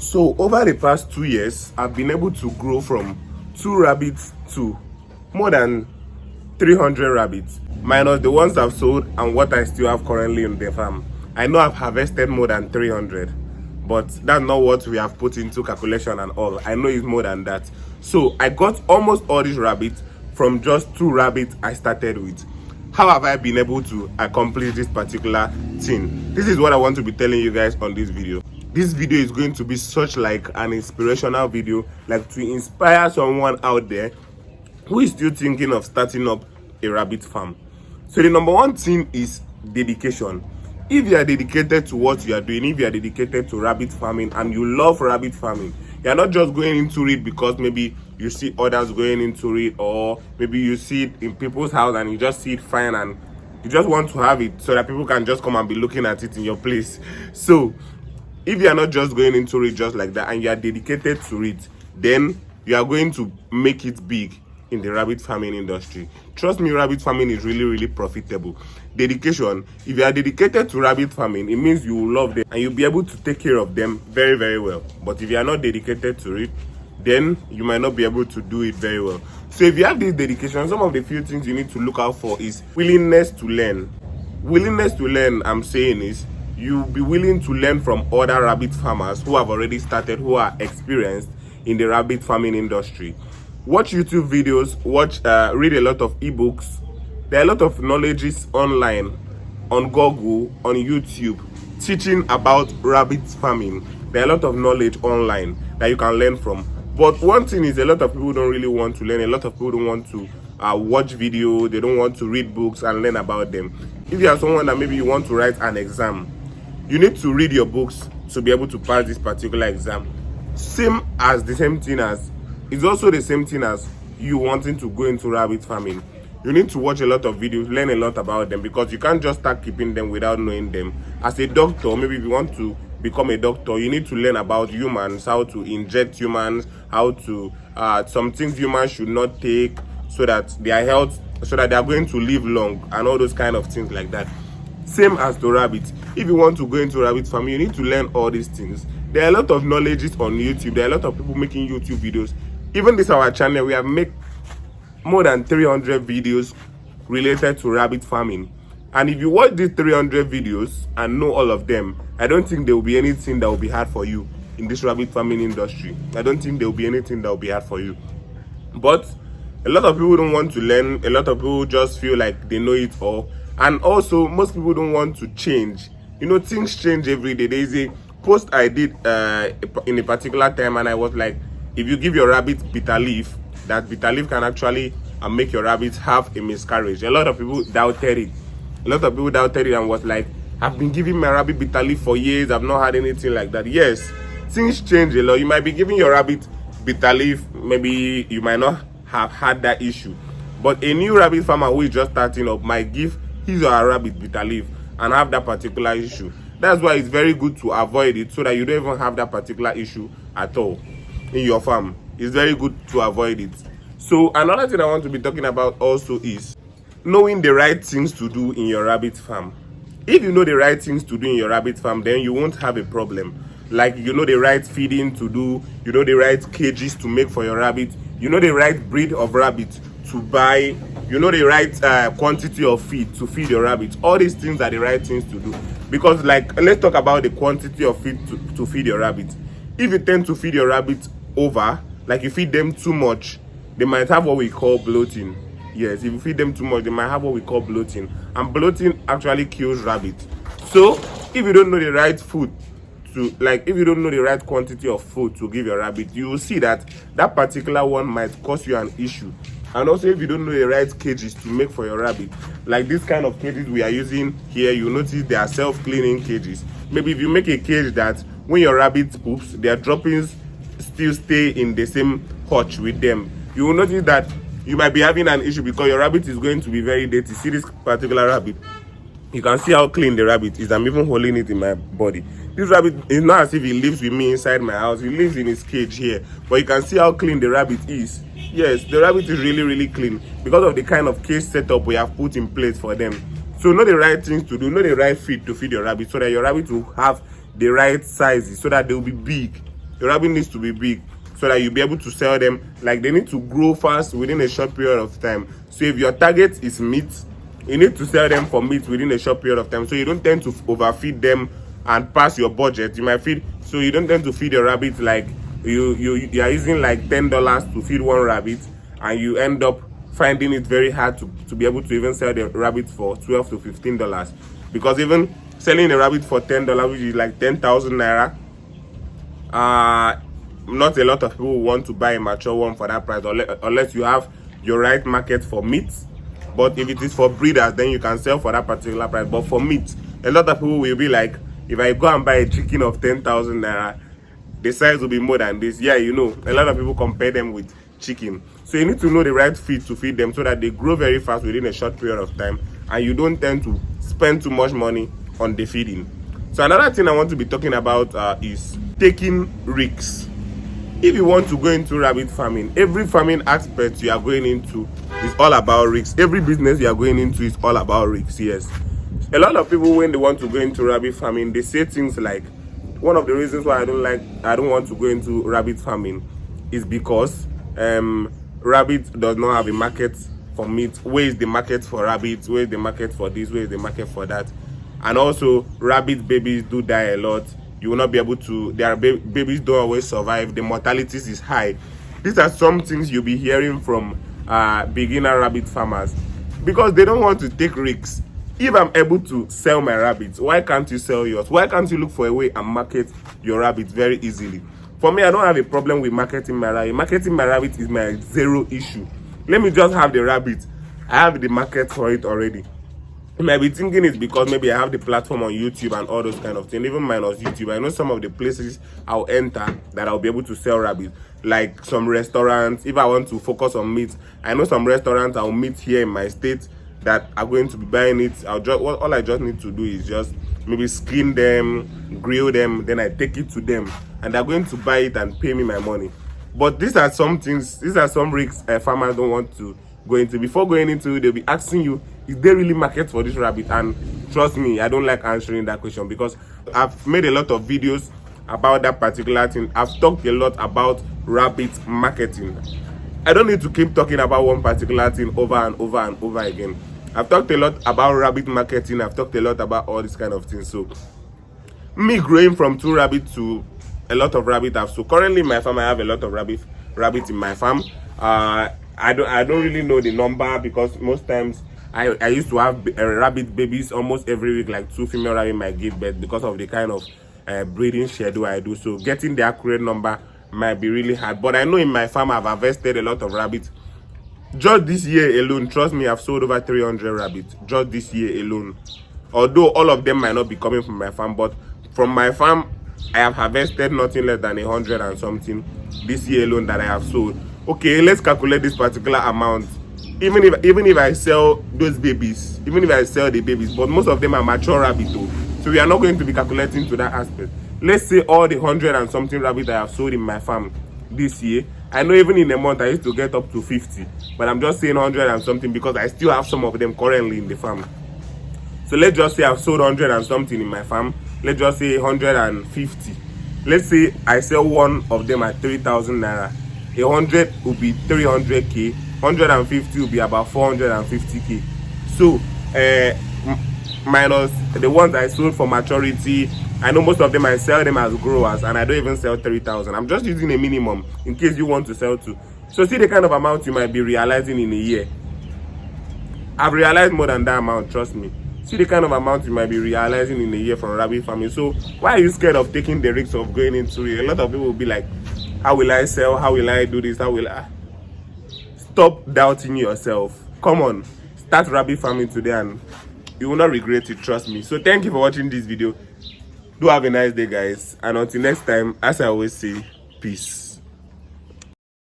So over the past 2 years, I've been able to grow from 2 rabbits to more than 300 rabbits, minus the ones I've sold and what I still have currently in the farm. I know I've harvested more than 300, but that's not what we have put into calculation and all. I know it's more than that. So I got almost all these rabbits from just 2 rabbits I started with. How have I been able to accomplish this particular thing? This is what I want to be telling you guys on this video. This video is going to be such like an inspirational video, like to inspire someone out there who is still thinking of starting up a rabbit farm. So the number one thing is dedication. If you are dedicated to what you are doing, if you are dedicated to rabbit farming and you love rabbit farming, you are not just going into it because maybe you see others going into it, or maybe you see it in people's house and you just see it fine and you just want to have it so that people can just come and be looking at it in your place. So if you are not just going into it just like that and you are dedicated to it, then you are going to make it big in the rabbit farming industry. Trust me, rabbit farming is really profitable. Dedication. If you are dedicated to rabbit farming, it means you will love them and you'll be able to take care of them very well. But if you are not dedicated to it, then you might not be able to do it very well. So if you have this dedication, some of the few things you need to look out for is willingness to learn. Willingness to learn, I'm saying, is you'll be willing to learn from other rabbit farmers who have already started, who are experienced in the rabbit farming industry. Watch YouTube videos, read a lot of ebooks. There are a lot of knowledges online, on Google, on YouTube, teaching about rabbit farming. There are a lot of knowledge online that you can learn from. But one thing is, a lot of people don't really want to learn. A lot of people don't want to watch video. They don't want to read books and learn about them. If you are someone that maybe you want to write an exam, you need to read your books to be able to pass this particular exam. It's also the same thing as you wanting to go into rabbit farming. You need to watch a lot of videos, learn a lot about them, because you can't just start keeping them without knowing them. As a doctor, maybe if you want to become a doctor, you need to learn about humans, how to inject humans, how to some things humans should not take so that they are going to live long, and all those kind of things like that. Same as the rabbit. If you want to go into rabbit farming, you need to learn all these things. There are a lot of knowledges on YouTube. There are a lot of people making YouTube videos. Even this our channel, we have made more than 300 videos related to rabbit farming. And if you watch these 300 videos and know all of them, I don't think there will be anything that will be hard for you in this rabbit farming industry. I don't think there will be anything that will be hard for you. But a lot of people don't want to learn. A lot of people just feel like they know it all. And also, most people don't want to change. You know, things change every day. There is a post I did in a particular time, and I was like, if you give your rabbit bitter leaf, that bitter leaf can actually make your rabbits have a miscarriage. A lot of people doubted it. And was like, I've been giving my rabbit bitter leaf for years. I've not had anything like that. Yes, things change a lot. You might be giving your rabbit bitter leaf. Maybe you might not have had that issue. But a new rabbit farmer who is just starting up might give his or her rabbit bitter leaf and have that particular issue. That's why it's very good to avoid it, so that you don't even have that particular issue at all in your farm. It's very good to avoid it. So another thing I want to be talking about also is knowing the right things to do in your rabbit farm. If you know the right things to do in your rabbit farm, then you won't have a problem. Like, you know the right feeding to do, you know the right cages to make for your rabbit, you know the right breed of rabbit to buy, you know the right quantity of feed to feed your rabbit. All these things are the right things to do. Because, like, let's talk about the quantity of feed to feed your rabbit. If you tend to feed your rabbit over, like you feed them too much, they might have what we call bloating. Yes, if you feed them too much, they might have what we call bloating. And bloating actually kills rabbits. So if you don't know the right food if you don't know the right quantity of food to give your rabbit, you will see that that particular one might cause you an issue. And also, if you don't know the right cages to make for your rabbit, like this kind of cages we are using here, you notice they are self-cleaning cages. Maybe if you make a cage that when your rabbit poops, their droppings still stay in the same hutch with them, you will notice that you might be having an issue because your rabbit is going to be very dirty. See this particular rabbit, you can see how clean the rabbit is. I'm even holding it in my body. This rabbit is not as if he lives with me inside my house. He lives in his cage here, but you can see how clean the rabbit is. Yes, the rabbit is really clean because of the kind of cage setup we have put in place for them. So know the right things to do, know the right feed to feed your rabbit, so that your rabbit will have the right sizes, so that they will be big. Your rabbit needs to be big so that you'll be able to sell them. Like, they need to grow fast within a short period of time. So if your target is meat, you need to sell them for meat within a short period of time, so you don't tend to overfeed them and pass your budget. You might feed, so you don't tend to feed your rabbit like you are using like $10 to feed one rabbit, and you end up finding it very hard to be able to even sell the rabbit for $12 to $15, because even selling a rabbit for $10, which is like 10,000 naira, not a lot of people want to buy a mature one for that price, unless you have your right market for meat. But if it is for breeders, then you can sell for that particular price. But for meat, a lot of people will be like, if I go and buy a chicken of 10,000 naira, the size will be more than this. Yeah, you know, a lot of people compare them with chicken. So you need to know the right feed to feed them so that they grow very fast within a short period of time, and you don't tend to spend too much money on the feeding. So another thing I want to be talking about is taking risks. If you want to go into rabbit farming, every farming aspect you are going into is all about risks. Every business you are going into is all about risks. Yes, a lot of people, when they want to go into rabbit farming, they say things like, one of the reasons why I don't want to go into rabbit farming is because rabbit does not have a market for meat. Where is the market for rabbits? Where is the market for this? Where is the market for that? And also, rabbit babies do die a lot. You will not be able to, their babies don't always survive. The mortality is high. These are some things you'll be hearing from beginner rabbit farmers, because they don't want to take risks. If I'm able to sell my rabbits, why can't you sell yours? Why can't you look for a way and market your rabbits very easily? For me, I don't have a problem with marketing my rabbit. Marketing my rabbit is my zero issue. Let me just have the rabbit. I have the market for it already. You might be thinking it's because maybe I have the platform on YouTube and all those kind of things. Even minus YouTube, I know some of the places I'll enter that I'll be able to sell rabbits, like some restaurants. If I want to focus on meat, I know some restaurants I'll meet here in my state that are going to be buying it. All I just need to do is just maybe skin them, grill them, then I take it to them, and they're going to buy it and pay me my money. But these are some things, these are some risks farmers don't want to go into. Before going into it, they'll be asking you, is there really market for this rabbit? And trust me, I don't like answering that question, because I've made a lot of videos about that particular thing. I've talked a lot about rabbit marketing. I don't need to keep talking about one particular thing over and over and over again. I've talked a lot about rabbit marketing. I've talked a lot about all these kind of things. So me growing from 2 rabbits to a lot of rabbit, so currently in my farm I have a lot of rabbits in my farm. I don't really know the number, because most times I used to have rabbit babies almost every week. Like 2 female rabbits might give birth because of the kind of breeding schedule I do. So getting the accurate number might be really hard. But I know in my farm I've harvested a lot of rabbits. Just this year alone, trust me, I've sold over 300 rabbits just this year alone. Although all of them might not be coming from my farm, but from my farm I have harvested nothing less than 100 and something this year alone that I have sold. Okay, let's calculate this particular amount. Even if I sell those babies, even if I sell the babies, but most of them are mature rabbits though, so we are not going to be calculating to that aspect. Let's say all the 100 and something rabbits I have sold in my farm this year, I know even in a month I used to get up to 50, but I'm just saying 100 and something because I still have some of them currently in the farm. So let's just say I've sold 100 and something in my farm. Let's just say 150. Let's say I sell one of them at 3,000 naira. 100 will be 300k. 150 will be about 450k. So minus the ones I sold for maturity, I know most of them I sell them as growers, and I don't even sell 3,000. I'm just using a minimum in case you want to sell too. So see the kind of amount you might be realizing in a year. I've realized more than that amount, trust me. See the kind of amount you might be realizing in a year from rabbit farming. So why are you scared of taking the risk of going into it? A lot of people will be like, how will I sell? How will I do this? How will I? Stop doubting yourself. Come on, start rabbit farming today and you will not regret it, trust me. So thank you for watching this video. Do have a nice day, guys, and until next time, as I always say, peace.